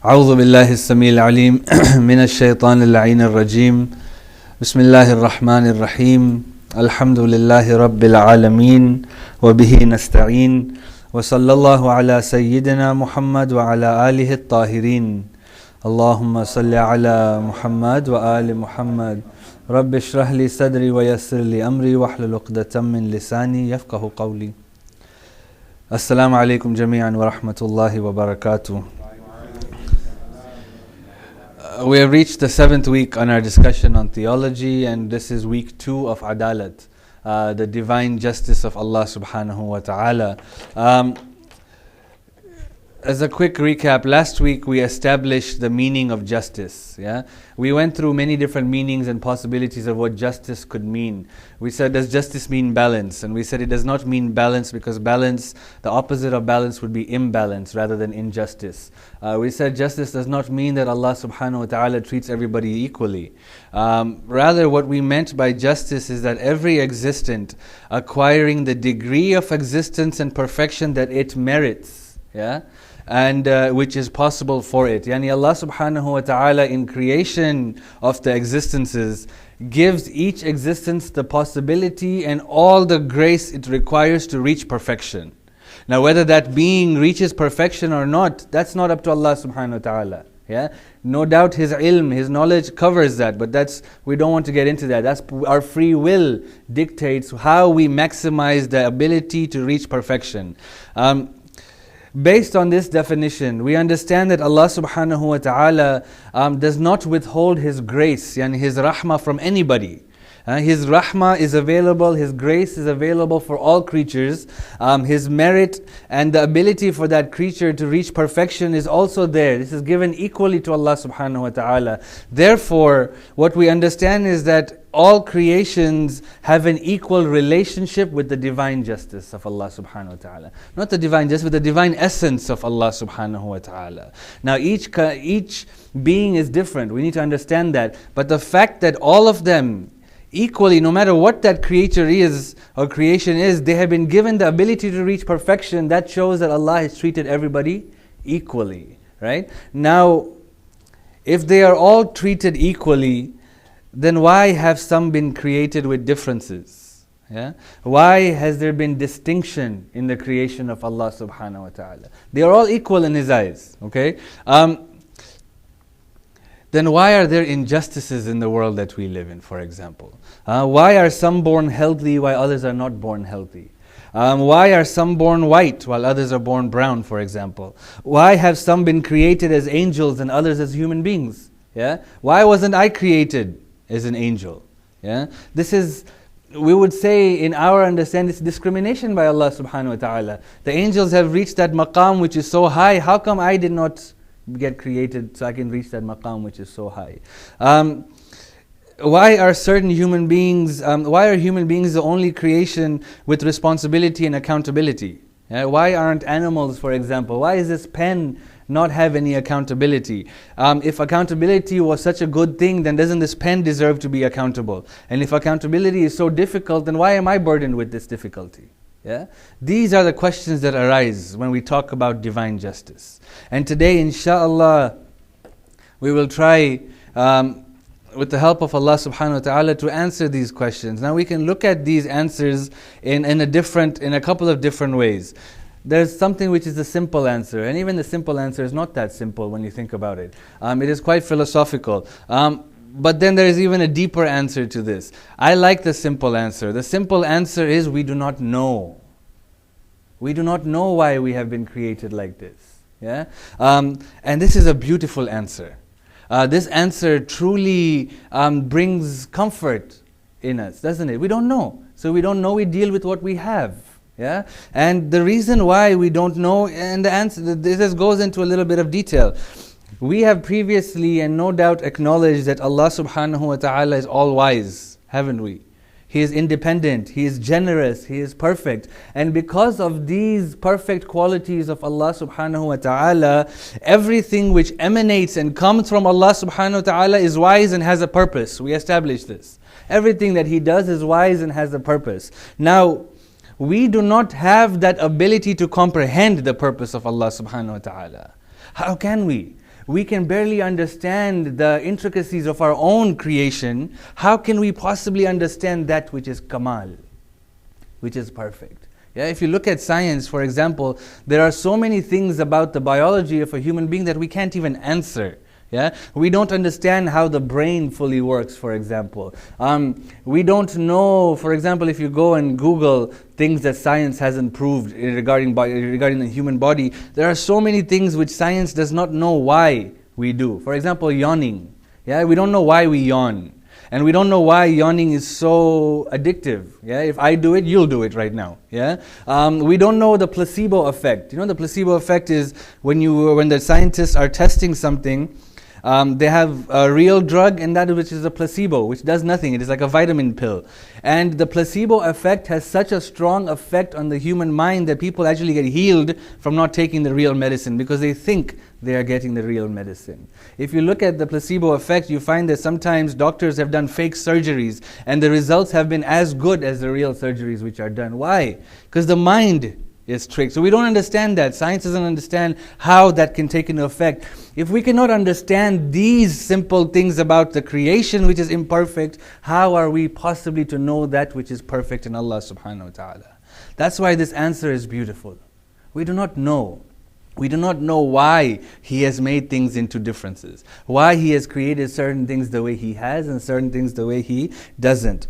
أعوذ بالله السميع العليم من الشيطان اللعين الرجيم بسم الله الرحمن الرحيم الحمد لله رب العالمين وبه نستعين وصلى الله على سيدنا محمد وعلى آله الطاهرين اللهم صل على محمد وآل محمد رب اشرح لي صدري ويسر لي أمري واحلل عقدة من لساني يفقه قولي. السلام عليكم جميعا ورحمة الله وبركاته. We have reached the 7th week on our discussion on theology, and this is week 2 of Adalat, the divine justice of Allah subhanahu wa ta'ala. As a quick recap, last week we established the meaning of justice. We went through many different meanings and possibilities of what justice could mean. We said, does justice mean balance? And we said it does not mean balance, because balance, the opposite of balance would be imbalance rather than injustice. We said justice does not mean that Allah subhanahu wa ta'ala treats everybody equally. Rather, what we meant by justice is that every existent acquiring the degree of existence and perfection that it merits, and which is possible for it. Allah subhanahu wa ta'ala in creation of the existences gives each existence the possibility and all the grace it requires to reach perfection. Now whether that being reaches perfection or not, that's not up to Allah subhanahu wa ta'ala. No doubt His ilm, His knowledge covers that, but we don't want to get into that. That's our free will dictates how we maximize the ability to reach perfection. Based on this definition, we understand that Allah subhanahu wa ta'ala does not withhold His grace, His rahmah from anybody. His rahmah is available, His grace is available for all creatures. His merit and the ability for that creature to reach perfection is also there. This is given equally to Allah subhanahu wa ta'ala. Therefore, what we understand is that all creations have an equal relationship with the divine justice of Allah subhanahu wa ta'ala. Not the divine justice, but the divine essence of Allah subhanahu wa ta'ala. Now each being is different, we need to understand that. But the fact that all of them equally, no matter what that creature is or creation is, they have been given the ability to reach perfection, that shows that Allah has treated everybody equally. Right? Now, if they are all treated equally, then why have some been created with differences? Why has there been distinction in the creation of Allah subhanahu wa ta'ala? They are all equal in His eyes. Okay? Then why are there injustices in the world that we live in, for example? Why are some born healthy while others are not born healthy? Why are some born white while others are born brown, for example? Why have some been created as angels and others as human beings? Why wasn't I created as an angel? This is, we would say in our understanding, it's discrimination by Allah subhanahu wa ta'ala. The angels have reached that maqam which is so high. How come I did not get created so I can reach that maqam which is so high? Why are human beings the only creation with responsibility and accountability? Why aren't animals, for example? Why is this pen not have any accountability? If accountability was such a good thing, then doesn't this pen deserve to be accountable? And if accountability is so difficult, then why am I burdened with this difficulty? These are the questions that arise when we talk about divine justice. And today, inshallah, we will try, with the help of Allah subhanahu wa ta'ala, to answer these questions. Now we can look at these answers in a couple of different ways. There's something which is a simple answer, and even the simple answer is not that simple when you think about it. It is quite philosophical. But then there is even a deeper answer to this. I like the simple answer. The simple answer is we do not know. We do not know why we have been created like this. And this is a beautiful answer. This answer truly brings comfort in us, doesn't it? We don't know. So we don't know, we deal with what we have. And the reason why we don't know, and the answer, this goes into a little bit of detail. We have previously and no doubt acknowledged that Allah subhanahu wa ta'ala is all wise, haven't we? He is independent, He is generous, He is perfect. And because of these perfect qualities of Allah subhanahu wa ta'ala, everything which emanates and comes from Allah subhanahu wa ta'ala is wise and has a purpose. We established this. Everything that He does is wise and has a purpose. Now, we do not have that ability to comprehend the purpose of Allah subhanahu wa ta'ala. How can we? we can barely understand the intricacies of our own creation, how can we possibly understand that which is Kamal, which is perfect? Yeah, if you look at science, for example, there are so many things about the biology of a human being that we can't even answer. Yeah, we don't understand how the brain fully works, for example. We don't know, for example, if you go and Google things that science hasn't proved regarding the human body, there are so many things which science does not know why we do. For example, yawning. Yeah, we don't know why we yawn. And we don't know why yawning is so addictive. Yeah, if I do it, you'll do it right now. Yeah, we don't know the placebo effect. You know, the placebo effect is when the scientists are testing something. They have a real drug and that which is a placebo, which does nothing. It is like a vitamin pill. And the placebo effect has such a strong effect on the human mind that people actually get healed from not taking the real medicine because they think they are getting the real medicine. If you look at the placebo effect, you find that sometimes doctors have done fake surgeries and the results have been as good as the real surgeries which are done. Why? Because the mind is tricked. So we don't understand that. Science doesn't understand how that can take into effect. If we cannot understand these simple things about the creation which is imperfect, how are we possibly to know that which is perfect in Allah subhanahu wa ta'ala? That's why this answer is beautiful. We do not know. We do not know why He has made things into differences. Why He has created certain things the way He has and certain things the way He doesn't.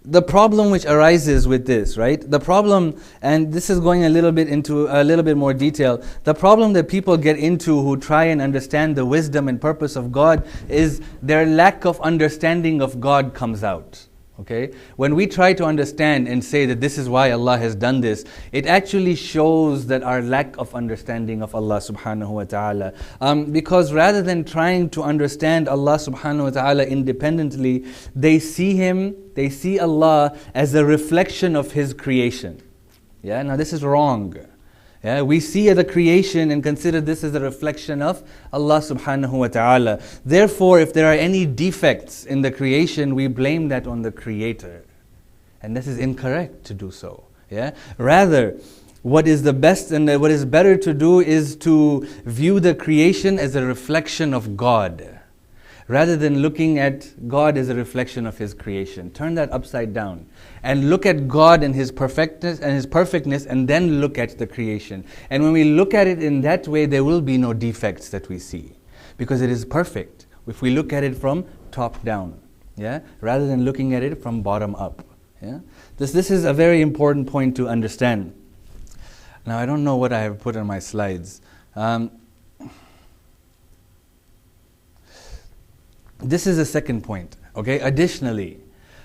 The problem which arises with this, right? The problem, and this is going a little bit more detail, the problem that people get into who try and understand the wisdom and purpose of God is their lack of understanding of God comes out. Okay? When we try to understand and say that this is why Allah has done this, it actually shows that our lack of understanding of Allah subhanahu wa ta'ala. Because rather than trying to understand Allah subhanahu wa ta'ala independently, they see Allah as a reflection of His creation. Yeah, now this is wrong. Yeah, we see the creation and consider this as a reflection of Allah subhanahu wa ta'ala. Therefore, if there are any defects in the creation, we blame that on the Creator. And this is incorrect to do so. Yeah? Rather, what is the best and what is better to do is to view the creation as a reflection of God, rather than looking at God as a reflection of His creation. Turn that upside down and look at God and His perfectness and then look at the creation. And when we look at it in that way, there will be no defects that we see, because it is perfect if we look at it from top down, yeah, rather than looking at it from bottom up. Yeah, this is a very important point to understand. Now I don't know what I have put on my slides. This is the second point. Okay. Additionally,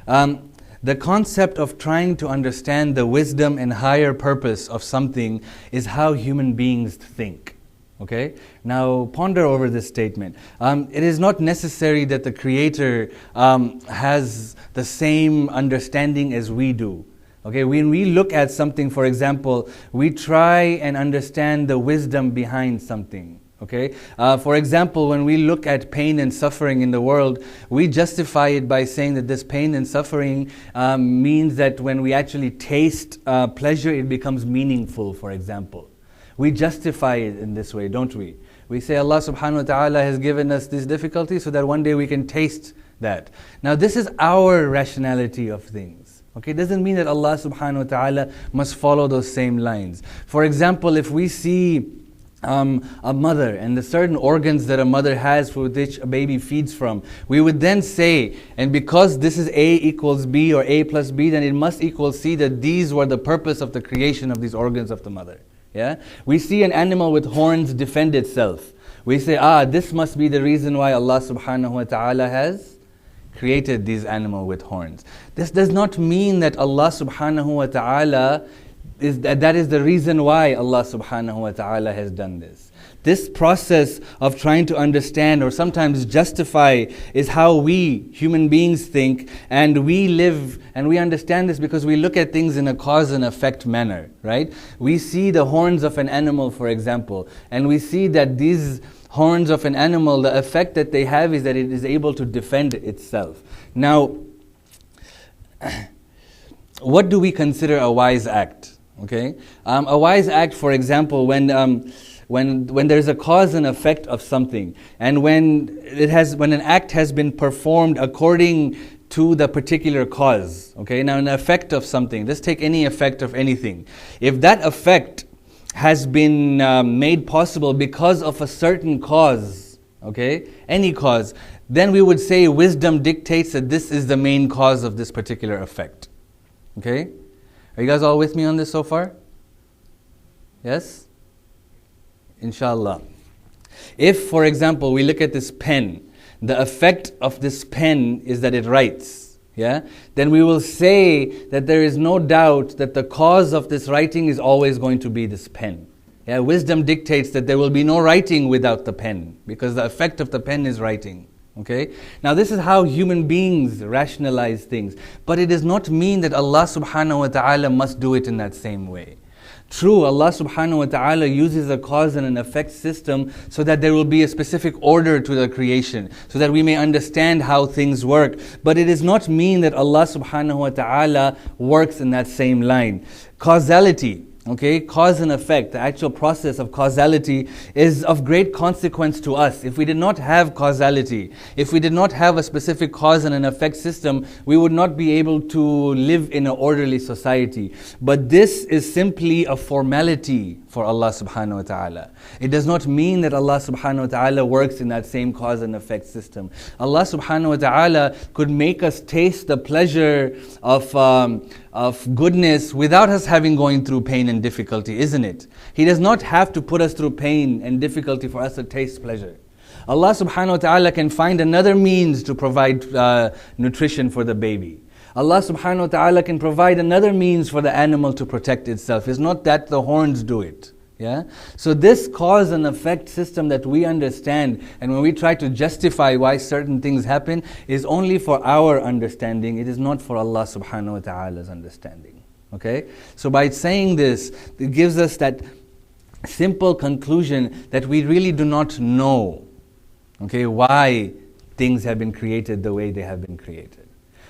the concept of trying to understand the wisdom and higher purpose of something is how human beings think. Okay. Now ponder over this statement. It is not necessary that the Creator has the same understanding as we do. Okay, when we look at something, for example, we try and understand the wisdom behind something. Okay, for example, when we look at pain and suffering in the world, we justify it by saying that this pain and suffering means that when we actually taste pleasure, it becomes meaningful, for example. We justify it in this way, don't we? We say Allah subhanahu wa ta'ala has given us this difficulty so that one day we can taste that. Now this is our rationality of things. Okay, it doesn't mean that Allah subhanahu wa ta'ala must follow those same lines. For example, if we see a mother and the certain organs that a mother has for which a baby feeds from, we would then say, and because this is A equals B or A plus B, then it must equal C, that these were the purpose of the creation of these organs of the mother. Yeah, we see an animal with horns defend itself. We say, this must be the reason why Allah subhanahu wa ta'ala has created these animals with horns. This does not mean that Allah subhanahu wa ta'ala that is the reason why Allah subhanahu wa ta'ala has done this. This process of trying to understand or sometimes justify is how we human beings think, and we live and we understand this because we look at things in a cause and effect manner, right? We see the horns of an animal, for example, and we see that these horns of an animal, the effect that they have is that it is able to defend itself. Now, what do we consider a wise act? Okay, a wise act, for example, when when there's a cause and effect of something, and when an act has been performed according to the particular cause. Okay, now an effect of something. Let's take any effect of anything. If that effect has been made possible because of a certain cause, okay, any cause, then we would say wisdom dictates that this is the main cause of this particular effect. Okay, are you guys all with me on this so far? Yes? Inshallah. If, for example, we look at this pen, the effect of this pen is that it writes, yeah? Then we will say that there is no doubt that the cause of this writing is always going to be this pen. Yeah? Wisdom dictates that there will be no writing without the pen, because the effect of the pen is writing. Okay? Now this is how human beings rationalize things. But it does not mean that Allah subhanahu wa ta'ala must do it in that same way. True, Allah subhanahu wa ta'ala uses a cause and an effect system so that there will be a specific order to the creation, so that we may understand how things work. But it does not mean that Allah subhanahu wa ta'ala works in that same line. Causality, okay, cause and effect, the actual process of causality is of great consequence to us. If we did not have causality, if we did not have a specific cause and an effect system, we would not be able to live in an orderly society. But this is simply a formality for Allah subhanahu wa ta'ala. It does not mean that Allah subhanahu wa ta'ala works in that same cause and effect system. Allah subhanahu wa ta'ala could make us taste the pleasure of goodness without us having going through pain and difficulty, isn't it? He does not have to put us through pain and difficulty for us to taste pleasure. Allah subhanahu wa ta'ala can find another means to provide nutrition for the baby. Allah subhanahu wa ta'ala can provide another means for the animal to protect itself. It's not that the horns do it. Yeah? So this cause and effect system that we understand, and when we try to justify why certain things happen, is only for our understanding. It is not for Allah subhanahu wa ta'ala's understanding. Okay? So by saying this, it gives us that simple conclusion that we really do not know, okay, why things have been created the way they have been created.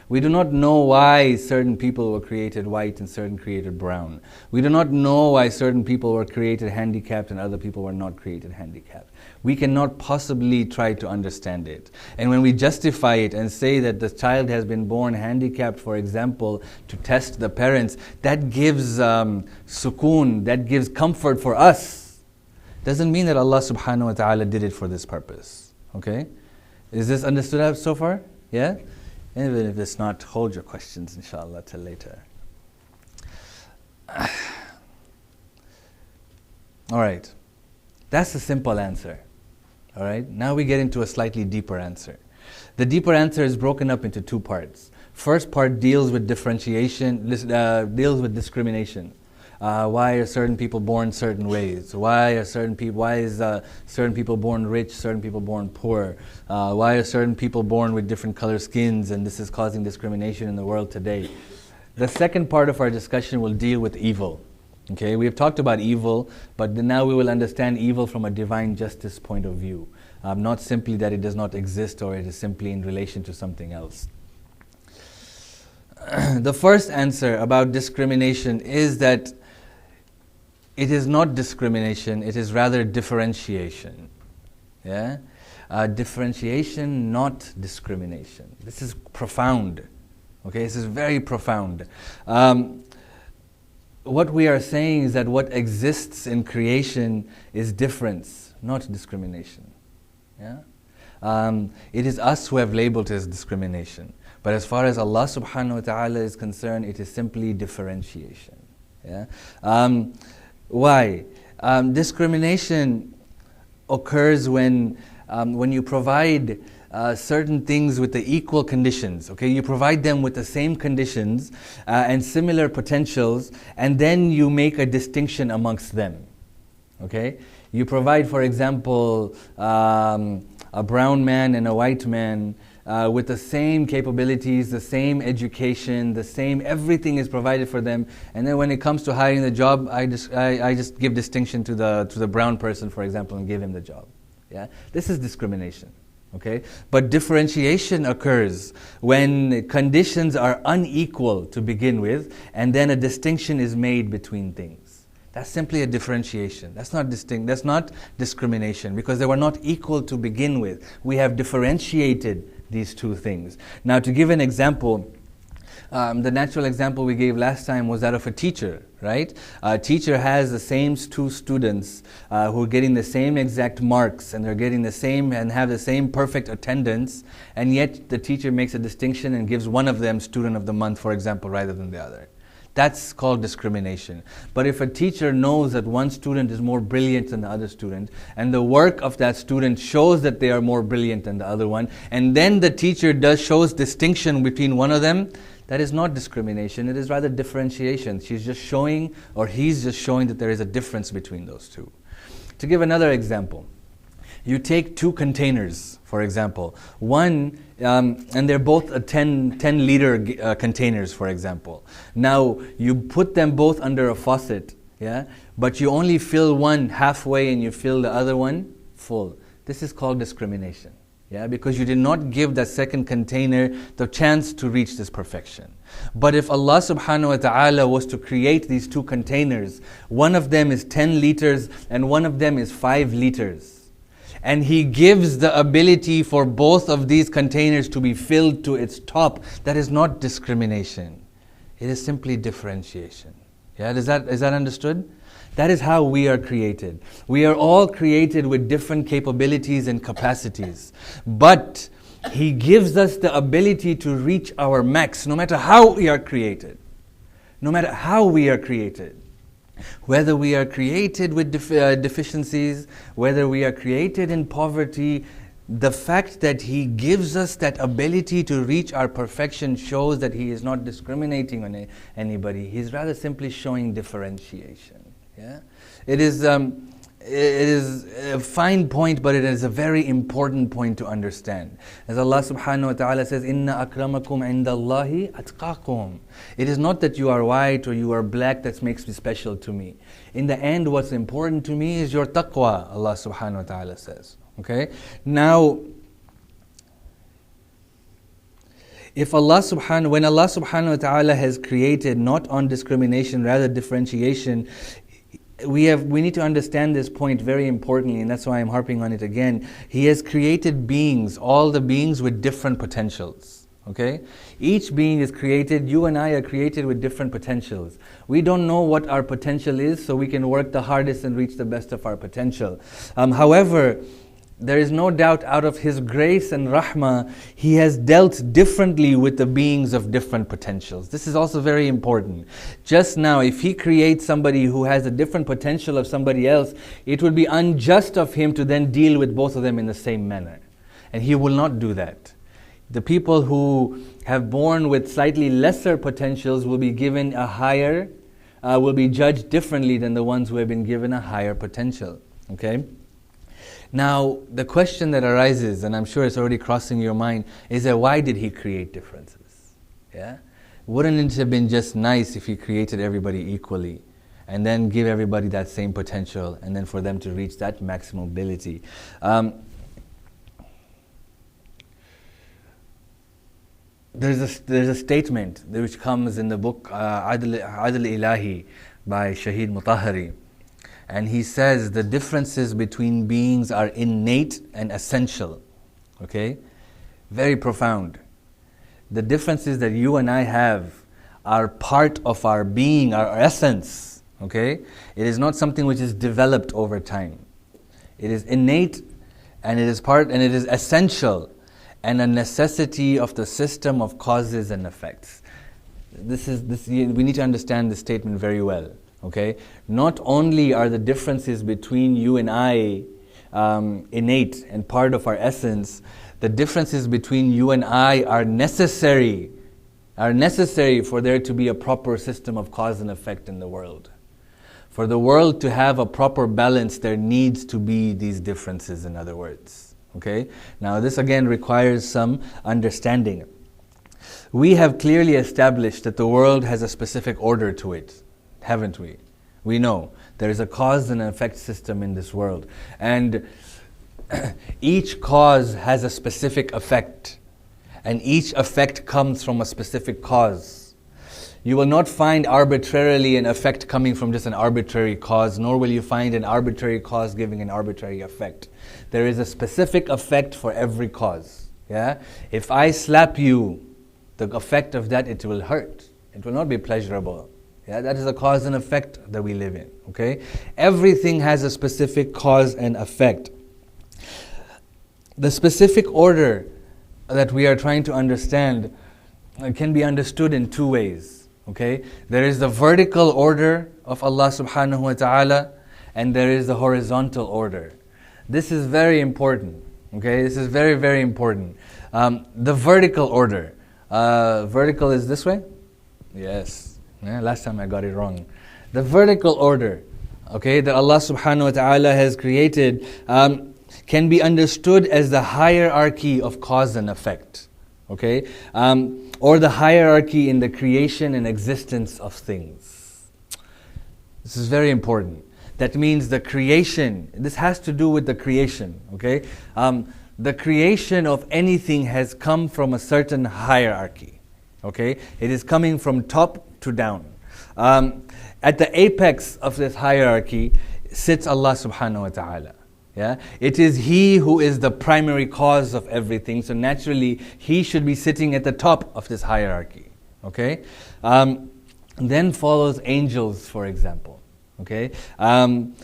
We do not know why certain people were created white and certain created brown. We do not know why certain people were created handicapped and other people were not created handicapped. We cannot possibly try to understand it. And when we justify it and say that the child has been born handicapped, for example, to test the parents, that gives sukoon, that gives comfort for us. Doesn't mean that Allah subhanahu wa ta'ala did it for this purpose. Okay? Is this understood so far? Yeah? Even if it's not, hold your questions inshallah till later. Alright, that's the simple answer. Alright, now we get into a slightly deeper answer. The deeper answer is broken up into two parts. First part deals with differentiation, deals with discrimination. Why are certain people born certain ways? Why is certain people born rich, certain people born poor? Why are certain people born with different color skins, and this is causing discrimination in the world today? The second part of our discussion will deal with evil. Okay, we have talked about evil, but now we will understand evil from a divine justice point of view. Not simply that it does not exist or it is simply in relation to something else. The first answer about discrimination is that it is not discrimination, it is rather differentiation. Yeah? Differentiation, not discrimination. This is profound. Okay, this is very profound. What we are saying is that what exists in creation is difference, not discrimination. Yeah? It is us who have labeled it as discrimination. But as far as Allah subhanahu wa ta'ala is concerned, it is simply differentiation. Yeah? Why? Discrimination occurs when you provide certain things with the equal conditions. Okay, you provide them with the same conditions and similar potentials, and then you make a distinction amongst them. Okay, you provide, for example, a brown man and a white man with the same capabilities, the same education, the same everything is provided for them, and then when it comes to hiring the job, I just give distinction to the brown person, for example, and give him the job. Yeah, this is discrimination. Okay, but differentiation occurs when conditions are unequal to begin with, and then a distinction is made between things. That's simply a differentiation. That's not distinct. That's not discrimination, because they were not equal to begin with. We have differentiated these two things. Now, to give an example, the natural example we gave last time was that of a teacher, right? A teacher has the same two students who are getting the same exact marks, and they're getting the same and have the same perfect attendance, and yet the teacher makes a distinction and gives one of them student of the month, for example, rather than the other. That's called discrimination. But if a teacher knows that one student is more brilliant than the other student, and the work of that student shows that they are more brilliant than the other one, and then the teacher shows distinction between one of them, that is not discrimination, it is rather differentiation. She's just showing, or he's just showing, that there is a difference between those two. To give another example, you take two containers, for example. One, and they're both 10 liter containers, for example. Now, you put them both under a faucet, yeah, but you only fill one halfway and you fill the other one full. This is called discrimination. Yeah, because you did not give that second container the chance to reach this perfection. But if Allah subhanahu wa ta'ala was to create these two containers, one of them is 10 liters and one of them is 5 liters, and He gives the ability for both of these containers to be filled to its top, that is not discrimination. It is simply differentiation. Yeah, is that understood? That is how we are created. We are all created with different capabilities and capacities. But He gives us the ability to reach our max, no matter how we are created. No matter how we are created. Whether we are created with deficiencies, whether we are created in poverty, the fact that He gives us that ability to reach our perfection shows that He is not discriminating on anybody. He's rather simply showing differentiation. Yeah, it is a fine point, but it is a very important point to understand. As Allah subhanahu wa ta'ala says, "Inna akramakum indallahi atqakum." It is not that you are white or you are black that makes me special to me. In the end, what's important to me is your taqwa, Allah subhanahu wa ta'ala says. Okay? Now, when Allah subhanahu wa ta'ala has created not on discrimination, rather differentiation, we need to understand this point very importantly, and that's why I'm harping on it again. He has created beings, all the beings with different potentials. Okay? Each being is created, you and I are created with different potentials. We don't know what our potential is, so we can work the hardest and reach the best of our potential. However, there is no doubt, out of His grace and rahmah, He has dealt differently with the beings of different potentials. This is also very important. Just now, if He creates somebody who has a different potential of somebody else, it would be unjust of Him to then deal with both of them in the same manner. And He will not do that. The people who have born with slightly lesser potentials will be given a higher, will be judged differently than the ones who have been given a higher potential. Okay? Now, the question that arises, and I'm sure it's already crossing your mind, is that why did He create differences? Yeah? Wouldn't it have been just nice if He created everybody equally and then give everybody that same potential, and then for them to reach that maximum ability? There's a statement which comes in the book Adl Ilahi by Shaheed Mutahari. And he says the differences between beings are innate and essential. Okay? Very profound. The differences that you and I have are part of our being, our essence. Okay? It is not something which is developed over time. It is innate, and it is essential, and a necessity of the system of causes and effects. We need to understand this statement very well. Okay, not only are the differences between you and I innate and part of our essence, the differences between you and I are necessary for there to be a proper system of cause and effect in the world. For the world to have a proper balance, there needs to be these differences, in other words. Okay, now this again requires some understanding. We have clearly established that the world has a specific order to it. Haven't we? We know there is a cause and effect system in this world, and each cause has a specific effect, and each effect comes from a specific cause. You will not find arbitrarily an effect coming from just an arbitrary cause, nor will you find an arbitrary cause giving an arbitrary effect. There is a specific effect for every cause. Yeah? If I slap you, the effect of that, it will hurt. It will not be pleasurable. Yeah? That is the cause and effect that we live in. Okay? Everything has a specific cause and effect. The specific order that we are trying to understand can be understood in two ways. Okay? There is the vertical order of Allah subhanahu wa ta'ala, and there is the horizontal order. This is very important. Okay? This is very, very important. The vertical order. Vertical is this way? Yes. Yeah, last time I got it wrong. The vertical order, okay, that Allah subhanahu wa ta'ala has created can be understood as the hierarchy of cause and effect. Okay? Or the hierarchy in the creation and existence of things. This is very important. That means the creation, this has to do with the creation, okay? The creation of anything has come from a certain hierarchy, okay? It is coming from top to down. At the apex of this hierarchy sits Allah subhanahu wa ta'ala. Yeah? It is He who is the primary cause of everything, so naturally He should be sitting at the top of this hierarchy. Okay? Then follows angels, for example. Okay? Then,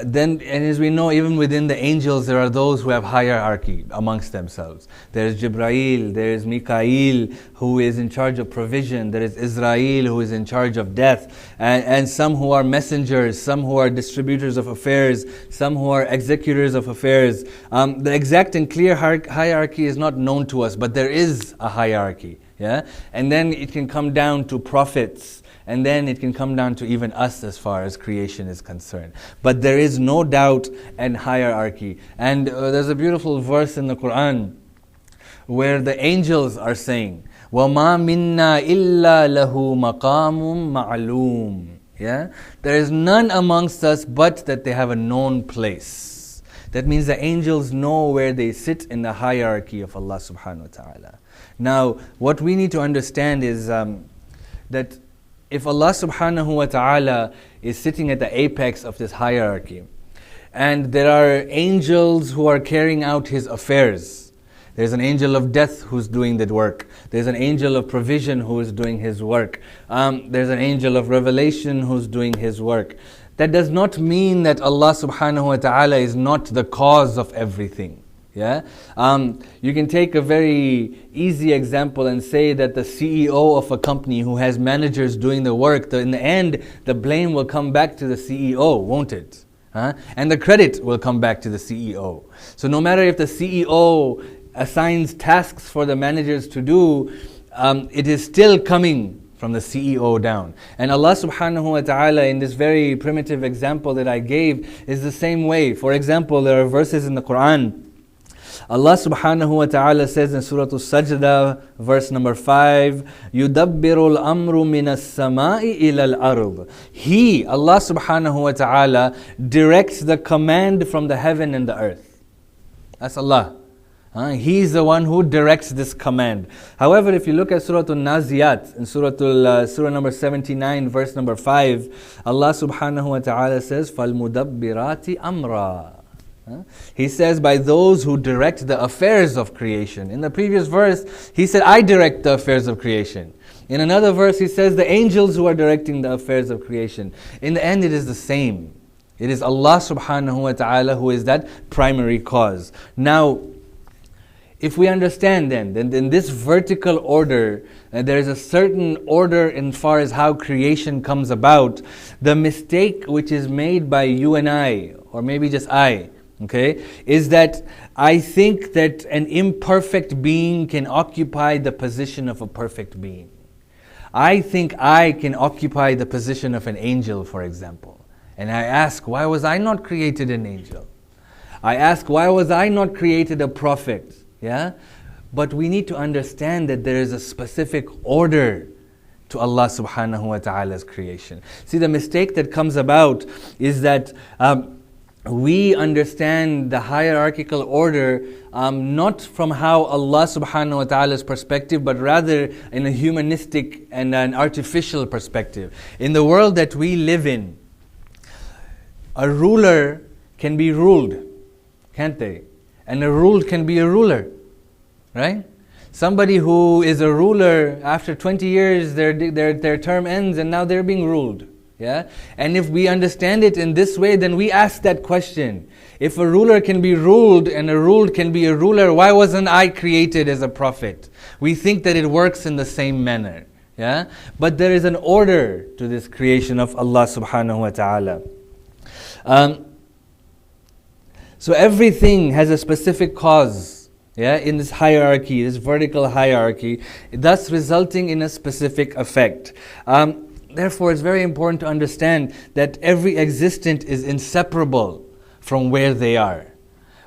and as we know, even within the angels, there are those who have hierarchy amongst themselves. There is Jibreel, there is Mikael, who is in charge of provision. There is Israel, who is in charge of death. And some who are messengers, some who are distributors of affairs, some who are executors of affairs. The exact and clear hierarchy is not known to us, but there is a hierarchy. Yeah? And then it can come down to prophets. And then it can come down to even us as far as creation is concerned. But there is no doubt and hierarchy. And there's a beautiful verse in the Quran where the angels are saying, وَمَا مِنَّا إِلَّا لَهُ مَقَامٌ مَعْلُومٌ. Yeah? There is none amongst us but that they have a known place. That means the angels know where they sit in the hierarchy of Allah subhanahu wa ta'ala. Now, what we need to understand is that if Allah subhanahu wa ta'ala is sitting at the apex of this hierarchy, and there are angels who are carrying out His affairs, there's an angel of death who's doing that work, there's an angel of provision who is doing his work, there's an angel of revelation who's doing his work. That does not mean that Allah subhanahu wa ta'ala is not the cause of everything. Yeah, you can take a very easy example and say that the CEO of a company who has managers doing the work, in the end, the blame will come back to the CEO, won't it? And the credit will come back to the CEO. So no matter if the CEO assigns tasks for the managers to do, it is still coming from the CEO down. And Allah subhanahu wa ta'ala, in this very primitive example that I gave, is the same way. For example, there are verses in the Quran. Allah subhanahu wa ta'ala says in Surah Al-Sajdah, verse number 5, يُدَبِّرُ الْأَمْرُ مِنَ السَّمَاءِ إِلَى الْأَرْضِ. He, Allah subhanahu wa ta'ala, directs the command from the heaven and the earth. That's Allah. He is the one who directs this command. However, if you look at Surah Al-Naziyat, in Surah number 79, verse number 5, Allah subhanahu wa ta'ala says, فَالْمُدَبِّرَاتِ أَمْرًا. He says, by those who direct the affairs of creation. In the previous verse, He said, I direct the affairs of creation. In another verse, He says, the angels who are directing the affairs of creation. In the end, it is the same. It is Allah subhanahu wa ta'ala who is that primary cause. Now, if we understand then in this vertical order, there is a certain order in far as how creation comes about. The mistake which is made by you and I, or maybe just I, okay, is that I think that an imperfect being can occupy the position of a perfect being. I think I can occupy the position of an angel, for example. And I ask, why was I not created an angel? I ask, why was I not created a prophet? Yeah? But we need to understand that there is a specific order to Allah subhanahu wa ta'ala's creation. See, the mistake that comes about is that we understand the hierarchical order not from how Allah subhanahu wa ta'ala's perspective, but rather in a humanistic and an artificial perspective. In the world that we live in, a ruler can be ruled, can't they? And a ruled can be a ruler, right? Somebody who is a ruler, after 20 years their term ends and now they're being ruled. Yeah? And if we understand it in this way, then we ask that question. If a ruler can be ruled and a ruled can be a ruler, why wasn't I created as a prophet? We think that it works in the same manner. Yeah? But there is an order to this creation of Allah subhanahu wa ta'ala. So everything has a specific cause, yeah, in this hierarchy, this vertical hierarchy, thus resulting in a specific effect. Therefore, it's very important to understand that every existent is inseparable from where they are.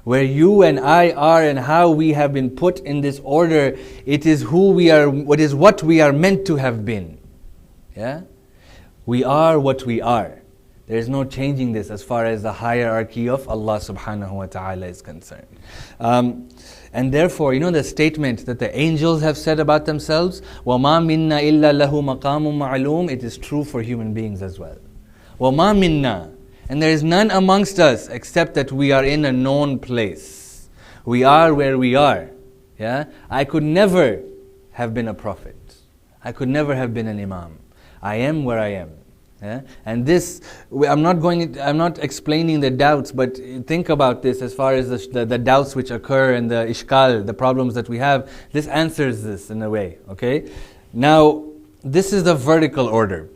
Where you and I are and how we have been put in this order, it is who we are, what we are meant to have been. Yeah? We are what we are. There is no changing this as far as the hierarchy of Allah subhanahu wa ta'ala is concerned. And therefore, you know the statement that the angels have said about themselves, وَمَا مِنَّا إِلَّا لَهُ مَقَامٌ مَعْلُومٌ, it is true for human beings as well. وَمَا مِنَّا, and there is none amongst us except that we are in a known place. We are where we are. Yeah? I could never have been a prophet. I could never have been an imam. I am where I am. Yeah? And this, I'm not explaining the doubts, but think about this as far as the doubts which occur and the ishkal, the problems that we have. This answers this in a way, okay? Now, this is the vertical order.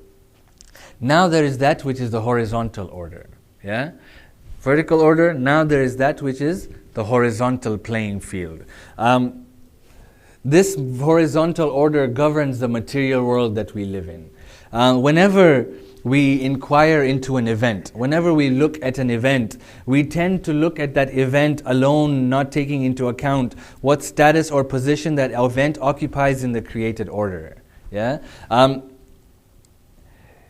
Now there is that which is the horizontal order. Yeah? Vertical order, now there is that which is the horizontal playing field. This horizontal order governs the material world that we live in. Whenever we inquire into an event, whenever we look at an event, we tend to look at that event alone, not taking into account what status or position that event occupies in the created order. Yeah?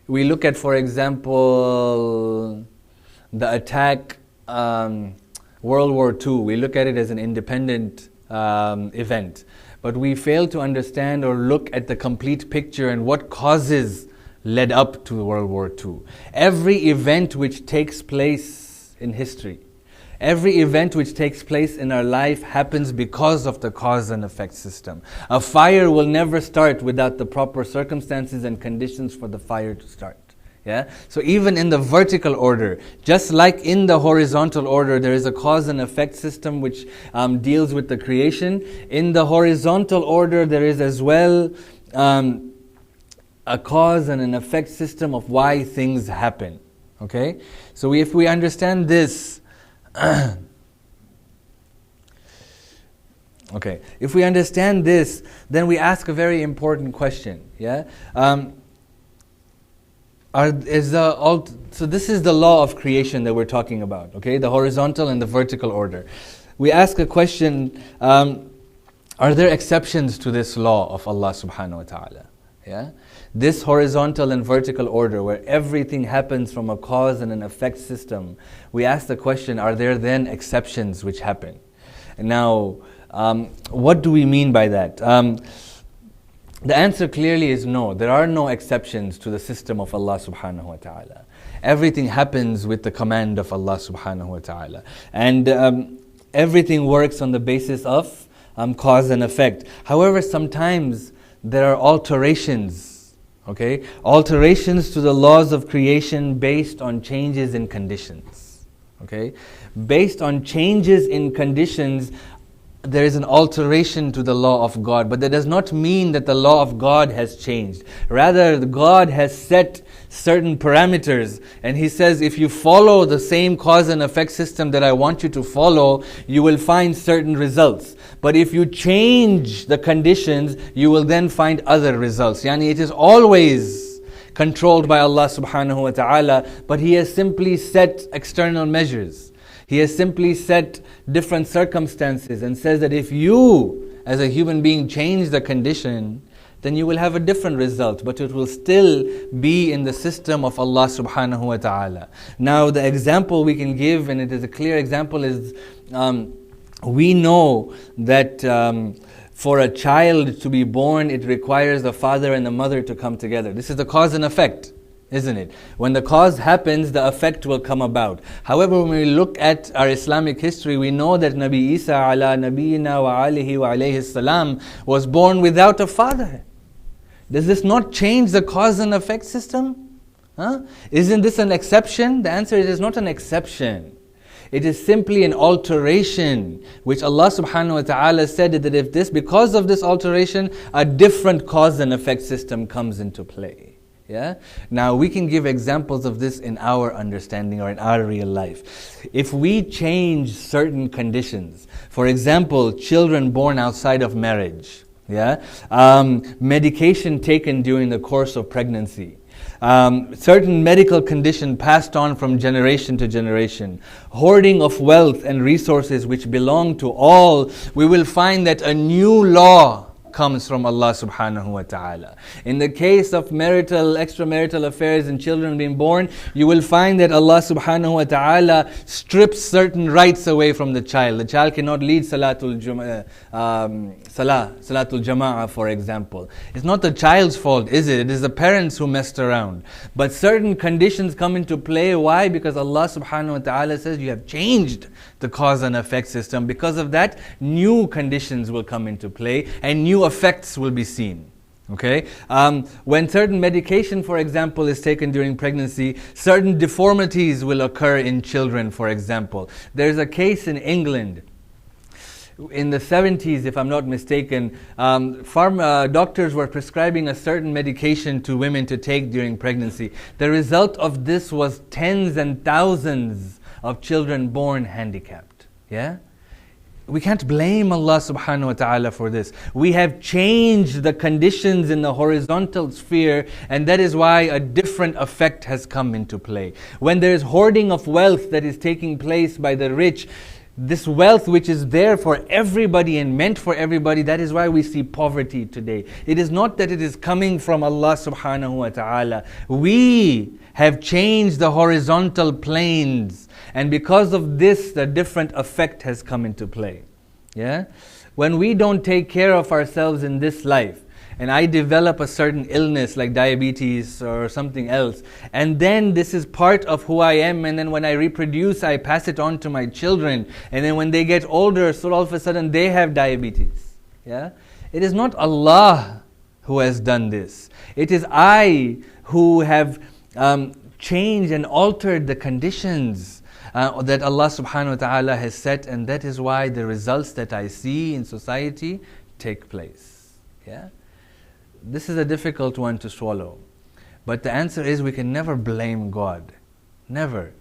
We look at, for example, the attack, World War II. We look at it as an independent event. But we fail to understand or look at the complete picture and what causes led up to World War II. Every event which takes place in history, every event which takes place in our life happens because of the cause and effect system. A fire will never start without the proper circumstances and conditions for the fire to start. Yeah? So even in the vertical order, just like in the horizontal order, there is a cause and effect system which deals with the creation. In the horizontal order, there is as well a cause and an effect system of why things happen. Okay? So if we understand this, if we understand this, then we ask a very important question. Yeah? So this is the law of creation that we're talking about. Okay? The horizontal and the vertical order. We ask a question, are there exceptions to this law of Allah subhanahu wa ta'ala? Yeah? This horizontal and vertical order where everything happens from a cause and an effect system, we ask the question, are there then exceptions which happen? And now, what do we mean by that? The answer clearly is no. There are no exceptions to the system of Allah subhanahu wa ta'ala. Everything happens with the command of Allah subhanahu wa ta'ala. And everything works on the basis of cause and effect. However, sometimes there are alterations. Okay? Alterations to the laws of creation based on changes in conditions. Okay? Based on changes in conditions, there is an alteration to the law of God. But that does not mean that the law of God has changed. Rather, God has set certain parameters. And He says, if you follow the same cause and effect system that I want you to follow, you will find certain results. But if you change the conditions, you will then find other results. Yani it is always controlled by Allah subhanahu wa ta'ala, but He has simply set external measures. He has simply set different circumstances and says that if you, as a human being, change the condition, then you will have a different result, but it will still be in the system of Allah subhanahu wa ta'ala. Now the example we can give, and it is a clear example, is we know that for a child to be born, it requires the father and the mother to come together. This is the cause and effect, isn't it? When the cause happens, the effect will come about. However, when we look at our Islamic history, we know that Nabi Isa ala nabiyina wa alihi wa alayhi salam was born without a father. Does this not change the cause and effect system? Isn't this an exception? The answer is it is not an exception. It is simply an alteration, which Allah subhanahu wa ta'ala said that if this, because of this alteration, a different cause and effect system comes into play. Yeah. Now we can give examples of this in our understanding or in our real life. If we change certain conditions, for example, children born outside of marriage, medication taken during the course of pregnancy, certain medical condition passed on from generation to generation, hoarding of wealth and resources which belong to all, we will find that a new law comes from Allah subhanahu wa ta'ala. In the case of extramarital affairs and children being born, you will find that Allah subhanahu wa ta'ala strips certain rights away from the child. The child cannot lead Salatul Jama'ah, for example. It's not the child's fault, is it? It is the parents who messed around. But certain conditions come into play. Why? Because Allah subhanahu wa ta'ala says you have changed the cause and effect system. Because of that, new conditions will come into play and new effects will be seen. Okay? When certain medication, for example, is taken during pregnancy, certain deformities will occur in children, for example. There's a case in England in the 70s, if I'm not mistaken. Doctors were prescribing a certain medication to women to take during pregnancy. The result of this was tens and thousands of children born handicapped. Yeah? We can't blame Allah subhanahu wa ta'ala for this. We have changed the conditions in the horizontal sphere, and that is why a different effect has come into play. When there is hoarding of wealth that is taking place by the rich, this wealth which is there for everybody and meant for everybody, that is why we see poverty today. It is not that it is coming from Allah subhanahu wa ta'ala. We have changed the horizontal planes, and because of this, the different effect has come into play. Yeah? When we don't take care of ourselves in this life, and I develop a certain illness like diabetes or something else, and then this is part of who I am, and then when I reproduce, I pass it on to my children, and then when they get older, so all of a sudden they have diabetes. Yeah? It is not Allah who has done this. It is I who have changed and altered the conditions that Allah subhanahu wa ta'ala has set, and that is why the results that I see in society take place. Yeah? This is a difficult one to swallow. But the answer is we can never blame God. Never.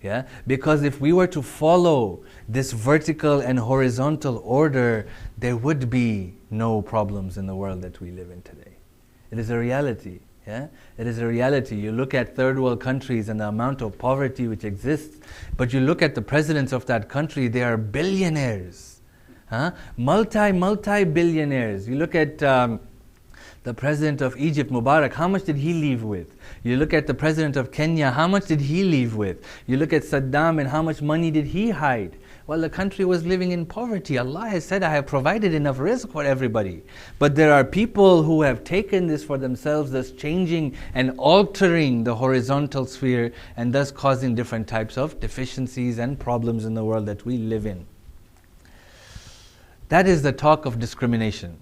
Yeah? Because if we were to follow this vertical and horizontal order, there would be no problems in the world that we live in today. It is a reality. Yeah? It is a reality. You look at third world countries and the amount of poverty which exists, but you look at the presidents of that country, they are billionaires. Multi-billionaires. You look at the president of Egypt, Mubarak, how much did he leave with? You look at the president of Kenya, how much did he leave with? You look at Saddam and how much money did he hide? Well, the country was living in poverty. Allah has said, I have provided enough rizq for everybody. But there are people who have taken this for themselves, thus changing and altering the horizontal sphere, and thus causing different types of deficiencies and problems in the world that we live in. That is the talk of discrimination.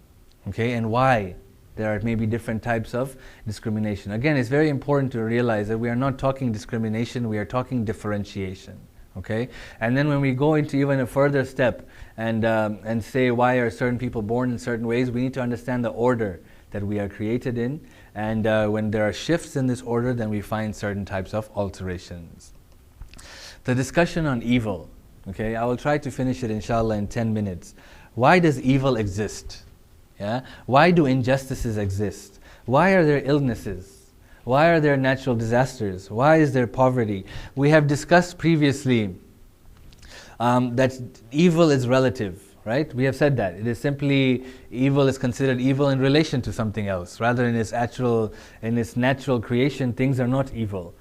Okay, and why there are maybe different types of discrimination. Again, it's very important to realize that we are not talking discrimination, we are talking differentiation. Okay? And then when we go into even a further step and say why are certain people born in certain ways, we need to understand the order that we are created in. And when there are shifts in this order, then we find certain types of alterations. The discussion on evil. Okay? I will try to finish it inshallah in 10 minutes. Why does evil exist? Yeah? Why do injustices exist? Why are there illnesses? Why are there natural disasters? Why is there poverty? We have discussed previously that evil is relative. right? We have said that. It is simply, evil is considered evil in relation to something else. Rather, in its natural creation, things are not evil.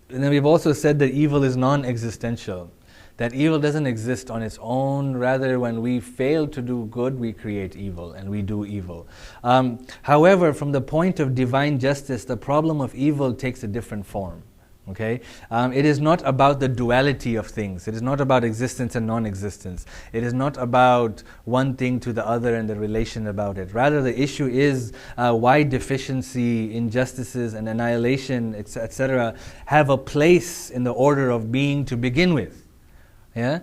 And then we've also said that evil is non-existential. That evil doesn't exist on its own. Rather, when we fail to do good, we create evil and we do evil. However, from the point of divine justice, the problem of evil takes a different form. Okay, it is not about the duality of things. It is not about existence and non-existence. It is not about one thing to the other and the relation about it. Rather, the issue is why deficiency, injustices, and annihilation, etc., have a place in the order of being to begin with. Yeah,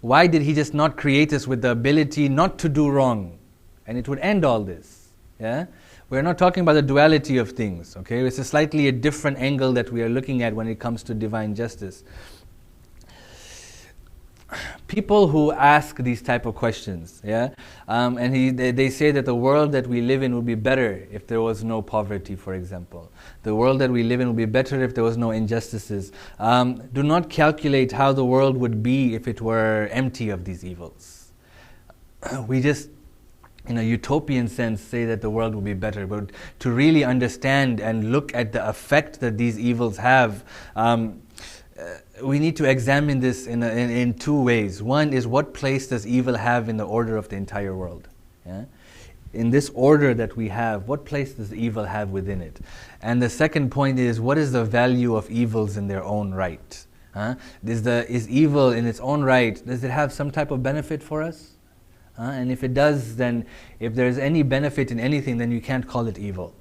why did He just not create us with the ability not to do wrong, and it would end all this? Yeah. We're not talking about the duality of things, okay? It's a slightly different angle that we are looking at when it comes to divine justice. People who ask these type of questions, yeah, and they say that the world that we live in would be better if there was no poverty, for example. The world that we live in would be better if there was no injustices. Do not calculate how the world would be if it were empty of these evils. We just, in a utopian sense, say that the world will be better, but to really understand and look at the effect that these evils have, we need to examine this in two ways. One is, what place does evil have in the order of the entire world? Yeah? In this order that we have, what place does evil have within it? And the second point is, what is the value of evils in their own right? Is evil in its own right, does it have some type of benefit for us? And if it does, then if there's any benefit in anything, then you can't call it evil.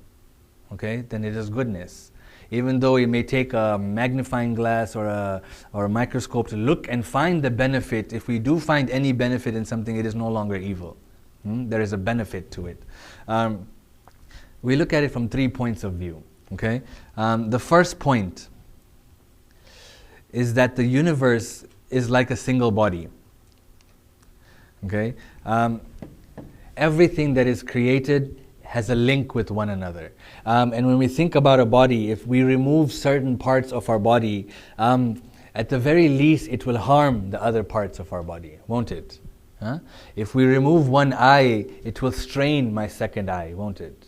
Okay? Then it is goodness. Even though it may take a magnifying glass or a microscope to look and find the benefit, if we do find any benefit in something, it is no longer evil. There is a benefit to it. We look at it from 3 points of view. Okay? The first point is that the universe is like a single body. Okay, everything that is created has a link with one another. And when we think about a body, if we remove certain parts of our body, at the very least it will harm the other parts of our body, won't it? If we remove one eye, it will strain my second eye, won't it?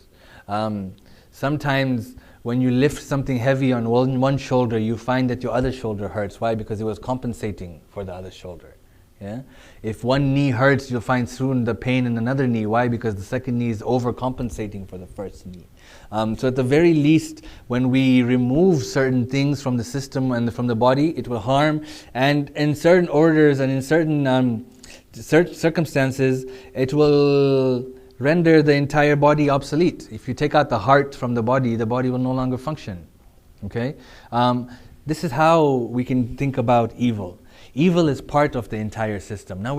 Sometimes when you lift something heavy on one shoulder, you find that your other shoulder hurts. Why? Because it was compensating for the other shoulder. Yeah? If one knee hurts, you'll find soon the pain in another knee. Why? Because the second knee is overcompensating for the first knee. So at the very least, when we remove certain things from the system and from the body, it will harm. And in certain orders and in certain circumstances, it will render the entire body obsolete. If you take out the heart from the body will no longer function. Okay? This is how we can think about evil. Evil is part of the entire system. Now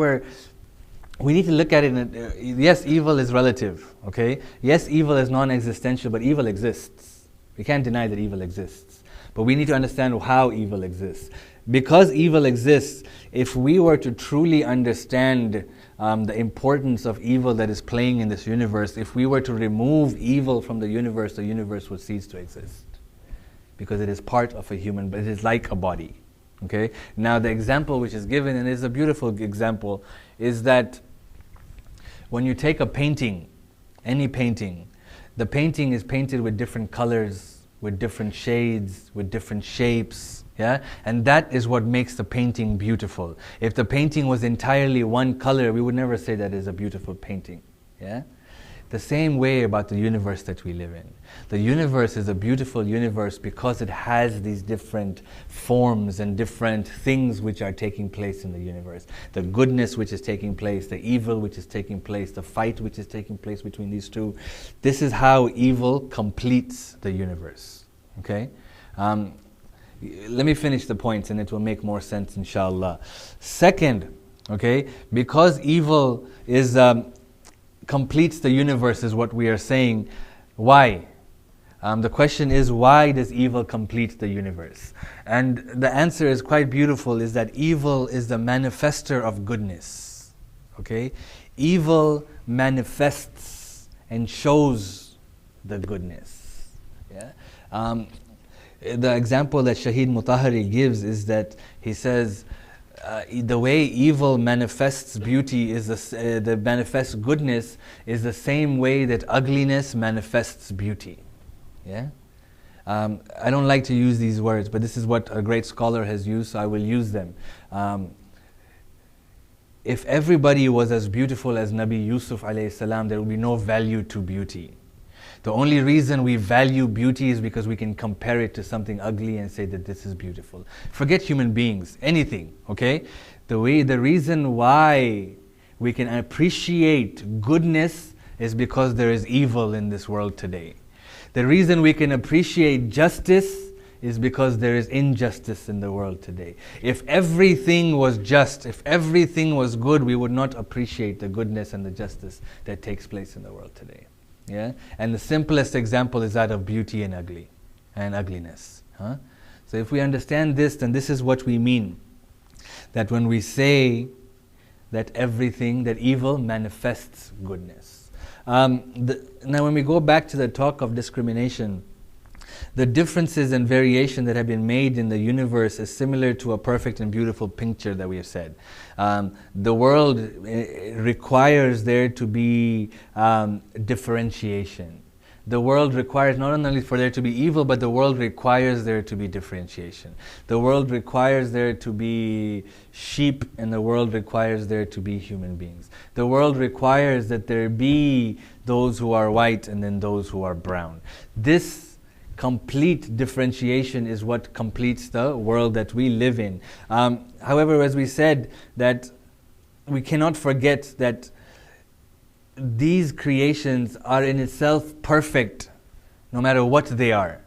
we need to look at it, yes, evil is relative, okay? Yes, evil is non-existential, but evil exists. We can't deny that evil exists. But we need to understand how evil exists. Because evil exists, if we were to truly understand the importance of evil that is playing in this universe, if we were to remove evil from the universe would cease to exist. Because it is part of a human, but it is like a body. Okay. Now the example which is given, and is a beautiful example, is that when you take a painting, any painting, the painting is painted with different colors, with different shades, with different shapes, yeah? And that is what makes the painting beautiful. If the painting was entirely one color, we would never say that is a beautiful painting, yeah? The same way about the universe that we live in. The universe is a beautiful universe because it has these different forms and different things which are taking place in the universe. The goodness which is taking place, the evil which is taking place, the fight which is taking place between these two. This is how evil completes the universe. Okay? Let me finish the points and it will make more sense, inshallah. Second, okay, because evil is completes the universe is what we are saying. Why? The question is, why does evil complete the universe? And the answer is quite beautiful, is that evil is the manifester of goodness. Okay? Evil manifests and shows the goodness. Yeah? The example that Shahid Mutahari gives is that he says, the way evil manifests beauty is the manifests goodness is the same way that ugliness manifests beauty. Yeah. I don't like to use these words, but this is what a great scholar has used, so I will use them. If everybody was as beautiful as Nabi Yusuf alayhi salam, there would be no value to beauty. The only reason we value beauty is because we can compare it to something ugly and say that this is beautiful. Forget human beings, anything, okay? The reason why we can appreciate goodness is because there is evil in this world today. The reason we can appreciate justice is because there is injustice in the world today. If everything was just, if everything was good, we would not appreciate the goodness and the justice that takes place in the world today. Yeah? And the simplest example is that of beauty and ugliness. Huh? So if we understand this, then this is what we mean. That when we say that evil manifests goodness. Now when we go back to the talk of discrimination, the differences and variation that have been made in the universe is similar to a perfect and beautiful picture that we have said. The world requires there to be differentiation. The world requires not only for there to be evil, but the world requires there to be differentiation. The world requires there to be sheep, and the world requires there to be human beings. The world requires that there be those who are white and then those who are brown. This complete differentiation is what completes the world that we live in. However, as we said, that we cannot forget that these creations are in itself perfect, no matter what they are,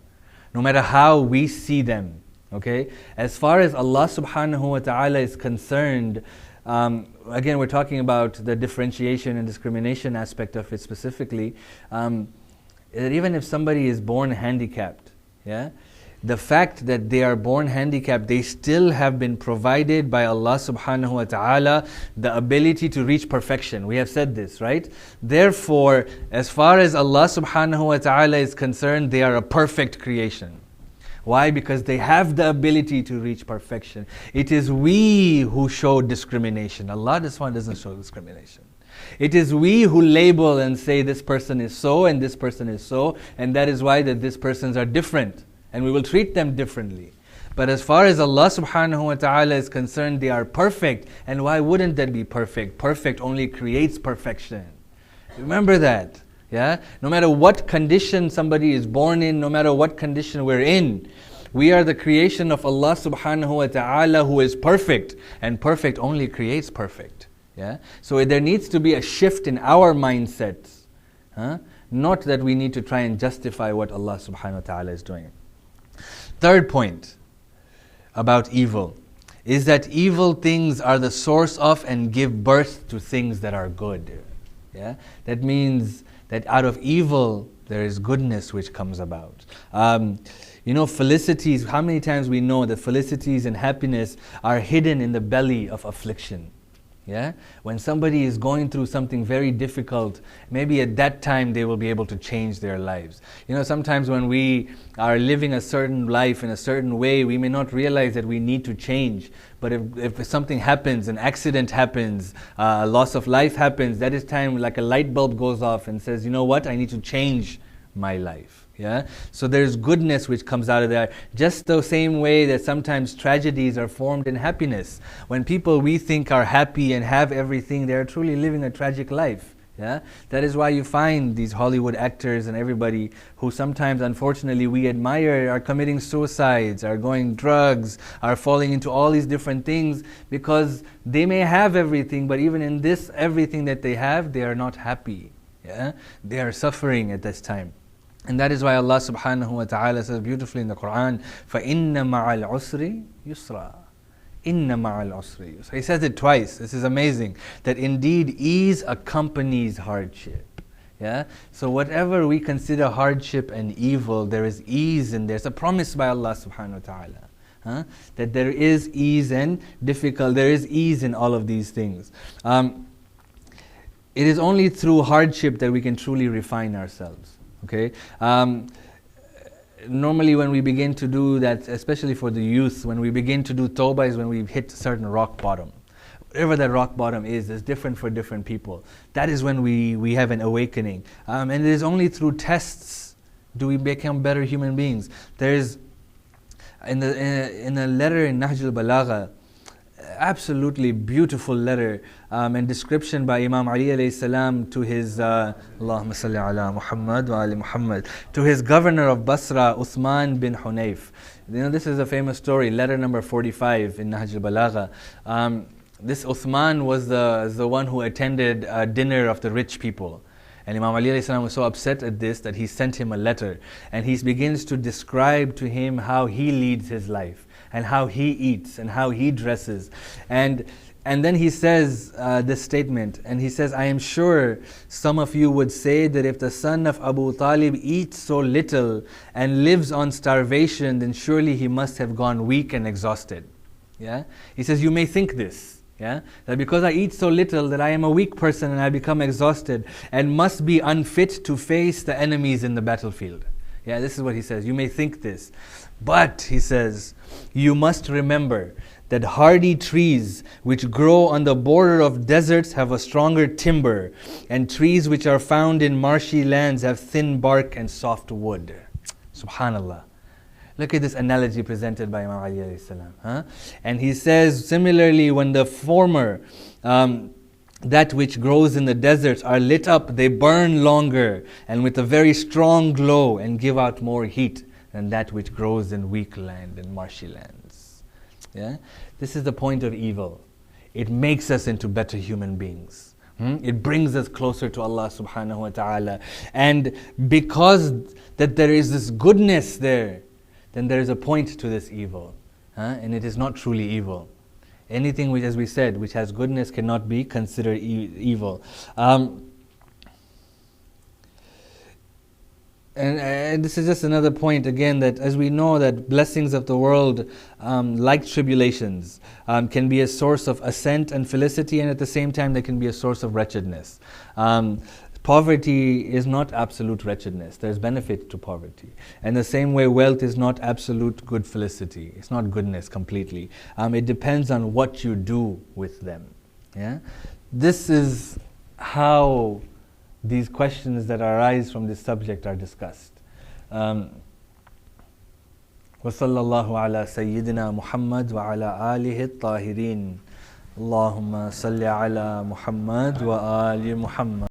no matter how we see them. Okay? As far as Allah subhanahu wa ta'ala is concerned, again we're talking about the differentiation and discrimination aspect of it specifically, that even if somebody is born handicapped, yeah, the fact that they are born handicapped, they still have been provided by Allah subhanahu wa ta'ala the ability to reach perfection. We have said this, right? Therefore, as far as Allah subhanahu wa ta'ala is concerned, they are a perfect creation. Why? Because they have the ability to reach perfection. It is we who show discrimination. Allah doesn't show discrimination. It is we who label and say this person is so and this person is so, and that is why that these persons are different, and we will treat them differently. But as far as Allah subhanahu wa ta'ala is concerned, they are perfect. And why wouldn't that be perfect? Perfect only creates perfection. Remember that. Yeah? No matter what condition somebody is born in, no matter what condition we're in, we are the creation of Allah subhanahu wa ta'ala who is perfect, and perfect only creates perfect. Yeah? So there needs to be a shift in our mindsets. Not that we need to try and justify what Allah subhanahu wa ta'ala is doing. Third point about evil is that evil things are the source of and give birth to things that are good. Yeah? That means that out of evil there is goodness which comes about. Felicities, how many times we know that felicities and happiness are hidden in the belly of affliction. Yeah? When somebody is going through something very difficult, maybe at that time they will be able to change their lives. Sometimes when we are living a certain life in a certain way, we may not realize that we need to change. But if something happens, an accident happens, a loss of life happens, that is time like a light bulb goes off and says, you know what, I need to change my life. Yeah? So there's goodness which comes out of that. Just the same way that sometimes tragedies are formed in happiness. When people we think are happy and have everything, they are truly living a tragic life. Yeah? That is why you find these Hollywood actors and everybody who sometimes unfortunately we admire are committing suicides, are going drugs, are falling into all these different things because they may have everything, but even in this everything that they have, they are not happy. Yeah? They are suffering at this time. And that is why Allah subhanahu wa ta'ala says beautifully in the Quran, فَإِنَّ مَعَ الْعُسْرِ يُسْرًا. إِنَّ مَعَ الْعُسْرِ يُسْرًا. He says it twice. This is amazing. That indeed ease accompanies hardship. Yeah? So whatever we consider hardship and evil, there is ease and there's a promise by Allah subhanahu wa ta'ala. That there is ease and there is ease in all of these things. It is only through hardship that we can truly refine ourselves. Okay, normally when we begin to do that, especially for the youth, when we begin to do tawbah is when we hit a certain rock bottom. Whatever that rock bottom is different for different people. That is when we have an awakening. And it is only through tests do we become better human beings. There's, in a letter in Nahj al-Balagha, absolutely beautiful letter and description by Imam Ali alayhi salam to his Allahumma salli ala Muhammad wa ali Muhammad, to his governor of Basra, Uthman bin Hunayf. This is a famous story, letter number 45 in Nahj al-Balagha. This Uthman was the one who attended a dinner of the rich people. And Imam Ali alayhi salam was so upset at this that he sent him a letter. And he begins to describe to him how he leads his life, and how he eats, and how he dresses. And then he says this statement, and he says, I am sure some of you would say that if the son of Abu Talib eats so little and lives on starvation, then surely he must have gone weak and exhausted. Yeah? He says, you may think this. Yeah? That because I eat so little that I am a weak person and I become exhausted and must be unfit to face the enemies in the battlefield. Yeah, this is what he says. You may think this. But, he says, you must remember that hardy trees which grow on the border of deserts have a stronger timber, and trees which are found in marshy lands have thin bark and soft wood. Subhanallah. Look at this analogy presented by Imam Ali alayhi salam. And he says, similarly, when the former, that which grows in the deserts, are lit up, they burn longer and with a very strong glow and give out more heat than that which grows in weak land and marshy lands. Yeah? This is the point of evil. It makes us into better human beings. It brings us closer to Allah subhanahu wa ta'ala. And because that there is this goodness there, then there is a point to this evil. And it is not truly evil. Anything which, as we said, which has goodness cannot be considered evil. And this is just another point again, that as we know that blessings of the world, like tribulations, can be a source of ascent and felicity, and at the same time they can be a source of wretchedness. Poverty is not absolute wretchedness. There's benefit to poverty. And the same way, wealth is not absolute good felicity. It's not goodness completely. It depends on what you do with them. Yeah? This is how these questions that arise from this subject are discussed. وَصَلَّى اللَّهُ عَلَى سَيِّدِنَا مُحَمَّدٍ وَعَلَى آلِهِ الطَّاهِرِينَ اللهم صل على محمد وآل محمد.